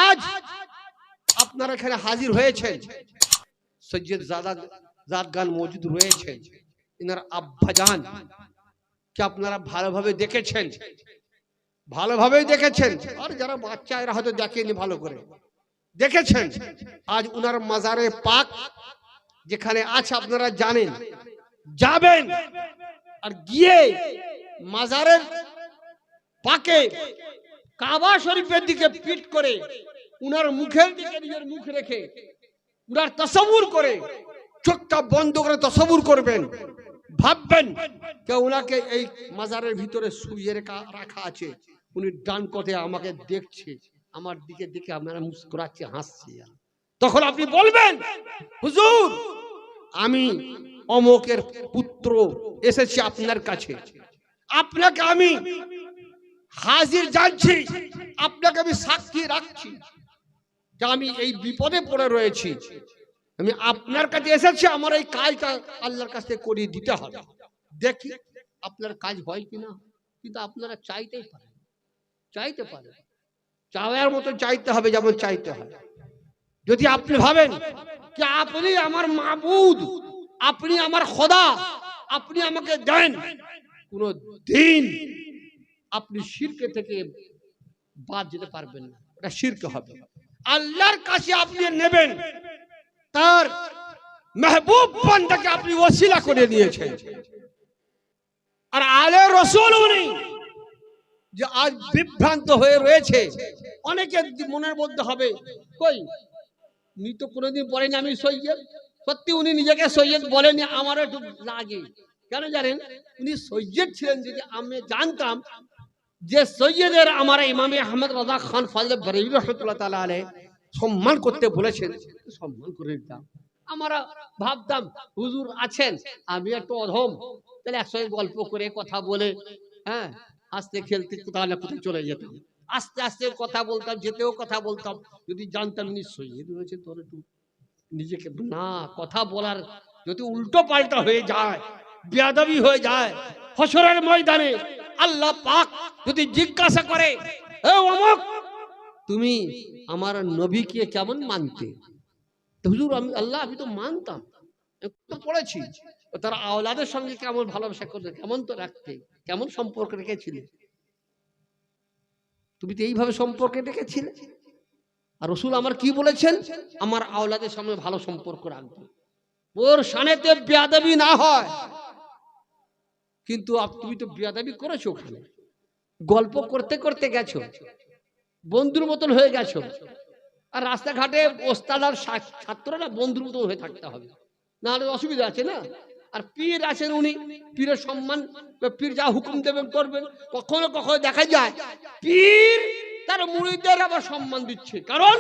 আজ আপনারা এখানে হাজির হয়েছেন, সৈয়দ জাদগান মজুদ রয়েছেন, ইনার আব্বাজান কে আপনারা ভালোভাবে দেখেছেন, ভালোভাবেই দেখেছেন। আর যারা বাচ্চা এরা হয়তো দেখেনি, ভালো করে দেখেছেন। আজ উনার মাজারে পাক যেখানে আছে আপনারা জানেন, যাবেন আর গিয়ে মাজারের পাকে কাবা শরীফের দিকে পিঠ করে উনার মুখের দিকে নিজের মুখ রেখে উনার তাসাব্বুর করে চোখটা বন্ধ করে তাসাব্বুর করবেন, ভাববেন যে উনাকে এই মাজারের ভিতরে শুইয়ে রাখা আছে, উনি ডান কাঁধে আমাকে দেখছে, আমার দিকে দিকে আপনারা মুস্কুরাচ্ছে, হাসছে। তখন আপনি বলবেন, হুজুর আমি অমুকের পুত্র এসেছি আপনার কাছে, আপনাকে আমি হাজির জানছি, আপনাকে আমি সাক্ষী রাখছি যে আমি এই বিপদে পড়ে রয়েছি, আমি আপনার কাছে এসেছি, আমার এই কাজটা আল্লাহর কাছে করিয়ে দিতে হবে, দেখি আপনার কাজ হয় কিনা। কিন্তু আপনারা চাইতেই পারেন, চাইতে পারেন, চাওয়ার মতো চাইতে হবে, যেমন চাইতে হবে। যদি আপনি ভাবেন যে আপনি আমার মাবুদ, আপনি আমার খোদা, আপনি আমাকে দেন, কোন দিন আপনি শিরকে থেকে বাদ যেতে পারবেন না, এটা শিরক হবে। আল্লাহর কাছে আপনি নেবেন, তার মেহবুব বান্দাকে আপনি ওসিলা করে দিয়েছেন। আর আলে রাসূল উনি যে আজ বিভ্রান্ত হয়ে রয়েছে, অনেকের মনের মধ্যে হবে, কই উনি তো কোনোদিন বলেন আমি সৈয়দ। সত্যি উনি নিজেকে সৈয়দ বলেনি, আমারও একটু লাগে। কেন জানেন? উনি সৈয়দ ছিলেন। যদি আমি জানতাম যে সৈয়দের আমার ইমামে আহমদ রাজা খান ফাজলে বরেলভী রাহমাতুল্লাহ তাআলা আলাইহি সম্মান করতে বলেছেন, সম্মান করে দিতাম। আমরা ভাবতাম হুজুর আছেন, আমি একটু অধম, তাহলে একসঙ্গে গল্প করে কথা বলে, হ্যাঁ, হাসতে খেলতে কোথাও না কোথাও চলে যেতাম, আস্তে আস্তে কথা বলতাম, যেতেও কথা বলতাম। যদি জানতাম নিশ্চয়ই রয়েছে, তোর একটু নিজেকে না কথা বলার যদি উল্টো পাল্টা হয়ে যায়, বেয়াদবি হয়ে যায়, হাশরের ময়দানে আল্লাহ পাক যদি জিজ্ঞাসা করে, হে অমুক তুমি আমার নবীকে কেমন মানতে? তো হুজুর আমি আল্লাহ আমি তো মানতাম, একটু পড়েছি, তার আওলাদের সঙ্গে কেমন ভালোবাসা করতে, কেমন তো রাখতে, কেমন সম্পর্ক রেখেছিলে, তুমি তো এইভাবে সম্পর্কে রেখেছিলে। আর রাসূল আমার কি বলেছেন? আমার আওলাদের সঙ্গে ভালো সম্পর্ক রাখবে, ওর শানেতে বেয়াদবি না হয়। কিন্তু তুমি তো বেয়াদবি করেছো, ওখানে গল্প করতে করতে গেছো, বন্ধুর মতন হয়ে গেছো। আর রাস্তাঘাটে ওস্তাদ আর ছাত্ররা বন্ধুর মতন হয়ে থাকতে হবে, না হলে অসুবিধা আছে না। আর পীর আছেন, উনি পীরের সম্মান, পীর যা হুকুম দেবেন করবেন। কখনো কখনো দেখা যায় পীর তার মুরিদদের আবার সম্মান দিচ্ছে, কারণ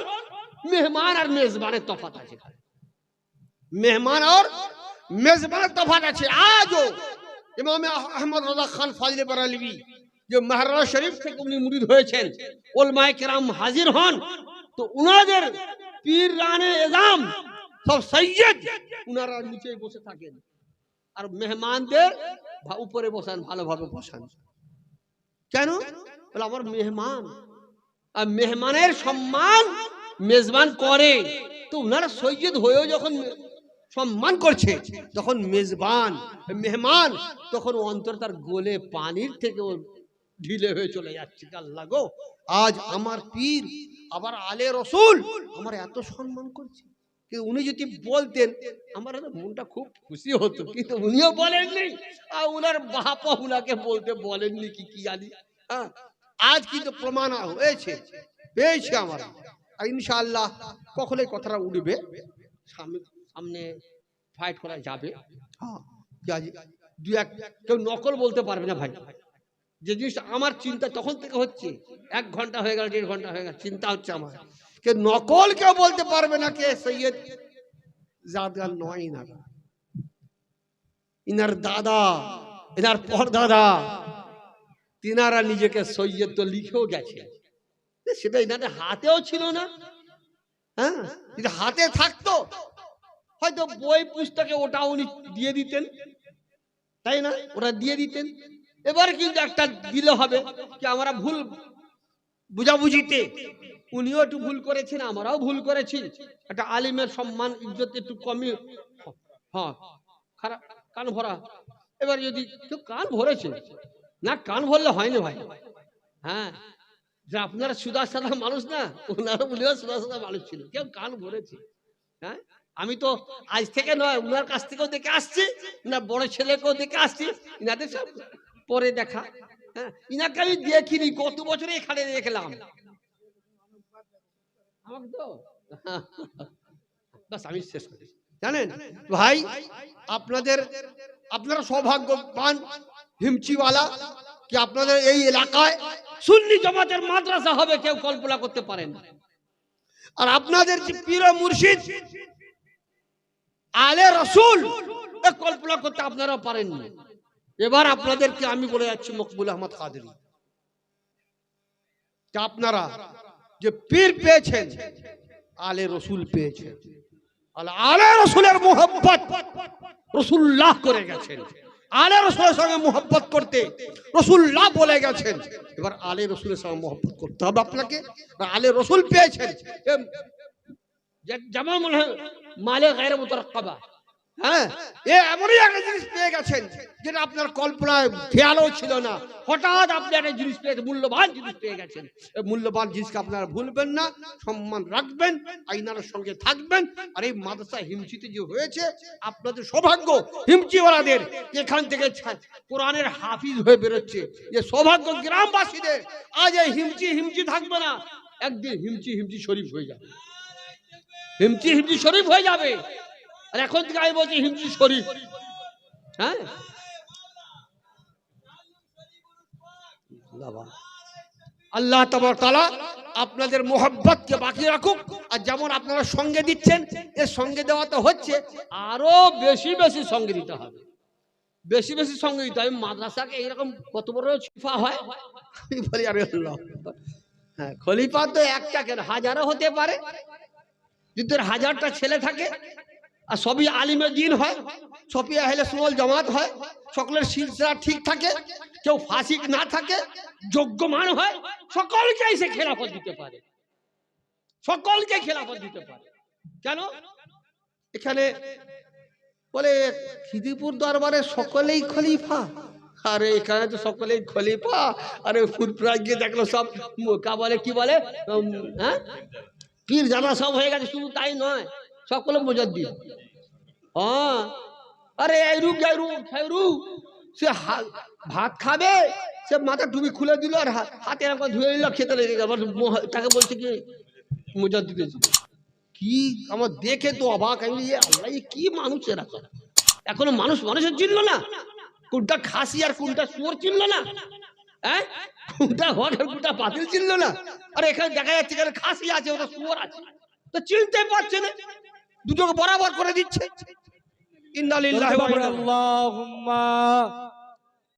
মেহমান আর মেজবানের তফাৎ আছে, মেহমান আর মেজবানের তফাৎ আছে। আজও ইমাম আহমদ রাজা খান ফাজলে বরেলভী যে মাহরারা শরীফ থেকে উনি মুরিদ হয়েছেন, উলামায়ে কেরাম হাজির হন, তো উনাদের পীর রানে এজাম সব সৈয়দ, উনারা নিচে বসে থাকেন আর মেহমানদের উপরে বসান, ভালোভাবে বসান। কেন? বলে আমার মেহমান, আর মেহমানের সম্মান মেজবান করে, তো উনারা সৈয়দ হয়েও যখন সম্মান করছে, তখন মেজবান মেহমান তখন অন্তর তার গোলে পানির থেকে ঢিলে হয়ে চলে যাচ্ছে। আল্লাহ গো, আজ আমার পীর আবার আলে রাসূল আমার এত সম্মান করছে। কিন্তু উনি যদি বলতেন আমার মনটা খুব খুশি হতো, কিন্তু উনিও বলেননি, আর উনার বাবা উনাকে বলতে বলেননি কি কি জানি। হ্যাঁ, আজ কিন্তু প্রমাণ হয়েছে, পেয়েছি আমরা। আর ইনশাআল্লাহ কখনোই কথাটা উঠবে, সামনে ফাইট করা যাবে। হ্যাঁ, দু এক কেউ নকল বলতে পারবে না ভাই। যে জিনিসটা আমার চিন্তা তখন থেকে হচ্ছে, 1 ঘন্টা হয়ে গেল, 1.5 ঘন্টা হয়ে গেল, চিন্তা হচ্ছে আমার, কে নকল কেউ বলতে পারবে না কে সৈয়দ জাদগান নয়। না, ইনার দাদা, ইনার পরদাদা, তিনারা নিজেকে সৈয়দ তো লিখেও গেছে, সেটা ইনাদের হাতেও ছিল না। হ্যাঁ, যদি হাতে থাকতো হয়তো বই পুস্তকে ওটা উনি দিয়ে দিতেন, তাই না? ওরা দিয়ে দিতেন। এবার কিন্তু একটা দিলে হবে কি আমরা ভুল বুঝাবুঝিতে উনিও একটু ভুল করেছেন, আমরাও ভুল করেছি। একটা আলিমের সম্মান ইজ্জত একটু কমই, হ্যাঁ খারাপ কান ভরা। এবার যদি কেউ কান ভরেছে না, কান ভরলে হয়নি ভাই। হ্যাঁ, যে আপনারা সুদা সাদা মানুষ না, ওনারা বলেও সুদা সাদা মানুষ ছিল, কেউ কান ভরেছে। হ্যাঁ, আমি তো আজ থেকে নয়, উনার কাছ থেকেও দেখে আসছি, না বড় ছেলেকেও দেখে আসছি, ইনাদের সব পরে দেখা। হ্যাঁ, ইনাকে আমি দেখিনি, কত বছরে এখানে দেখলাম আমাকে তো। বাস আমি শেষ করি। জানেন ভাই, আপনারা সৌভাগ্যবান হিমচিওয়ালা কি আপনাদের এই এলাকায় সুন্নি জামাতের মাদ্রাসা হবে, কেউ কল্পনা করতে পারেন না। আর আপনাদের যে পীর মুর্শিদ আলে রসুল, কল্পনা করতে আপনারা পারেননি। এবার আপনাদেরকে আমি বলে যাচ্ছি মকবুল আহমদ কাদেরী, আপনারা যে পীর পেয়েছেন, আলে রসুল পেয়েছেন। আলে রসুলের মোহব্বত রসুল্লাহ করে গেছেন। আলে রসুলের সঙ্গে মোহব্বত করতে রসুল্লাহ বলে গেছেন। এবার আলে রসুলের সঙ্গে মোহব্বত করতে হবে আপনাকে। আলে রসুল পেয়েছেন, যেমন মনে হয় মালে গায়রে মুতারাক্কাবা। হ্যাঁ, এ এমনই একটা জিনিস পেয়ে গেছেন যেটা আপনার কল্পনায় খেয়ালও ছিল না। হঠাৎ আপনি একটা জিনিস পেয়ে, মূল্যবান জিনিস পেয়ে গেছেন। এই মূল্যবান জিনিসকে আপনারা ভুলবেন না, সম্মান রাখবেন, আইনার সঙ্গে থাকবেন। আর এই মাদ্রাসা হিমচিতে যে হয়েছে, আপনাদের সৌভাগ্য হিমচিওয়ালাদের, এখান থেকে কোরআনের হাফিজ হয়ে বেরোচ্ছে, যে সৌভাগ্য গ্রামবাসীদের। আজ এই হিমচি থাকবে না, একদিন হিমচি শরীফ হয়ে যাবে। হিমচি শরীফ হয়ে যাবে। আর এখন থেকে আমি বলছি হিমচি শরীফ। হ্যাঁ, আল্লাহ তাবারক তাআলা আপনাদের মোহাব্বতকে বাকি রাখুক। আর যেমন আপনারা সঙ্গে দিচ্ছেন, এর সঙ্গে দেওয়া তো হচ্ছে, আরো বেশি বেশি সঙ্গে দিতে হবে, বেশি বেশি সঙ্গে দিতে হবে। মাদ্রাসাকে এইরকম কত বড় খলিফা হয়, আমি বলি আরে আল্লাহ। হ্যাঁ, খলিফা তো একটা কেন, হাজারও হতে পারে। যদি 1000টা ছেলে থাকে আর সবই আলিমে দিন হয়, সবই আহলে সুন্নাত জামাত হয়, সকলের সিলসিলা ঠিক থাকে, কেউ ফাসিক না থাকে, যোগ্যমান হয়, সকলকে এসে খেলাফত দিতে পারে, সকলকে খেলাফত দিতে পারে। কেন এখানে বলে খিদিপুর দরবারে সকলেই খলিফা? আরে এখানে তো সকলেই খলিফা। আরে ফুরপুরা গিয়ে দেখলো সব বলে কি বলে, হ্যাঁ পীর জানা সব হয়ে গেছে। শুধু তাই নয়, সকলে মুজাদ্দিদ। হ্যাঁ, আরে সে ভাত খাবে, সে মাথা টুপি খুলে দিল আর হাতে এরকম ধুয়ে দিল, খেতে লেগে গেল, তাকে বলছে কি মুজাদ্দিদ। কি আমার দেখে তো অবাক, আমি আল্লাহ কি মানুষ এরা। এখনো মানুষের চিনল না, কোনটা খাসি আর কোনটা শুয়োর চিনল না, হ্যাঁ কোনটা হক আর কোনটা বাতিল চিনল না। আর এখানে দেখা যাচ্ছে এখানে খাসি আছে, ওটা শুয়োর আছে, তো চিনতে পারছে না, দুটোকে বরাবর করে দিচ্ছে। ইন্না লিল্লাহি ওয়া ইন্না ইলাইহি রাজিউন।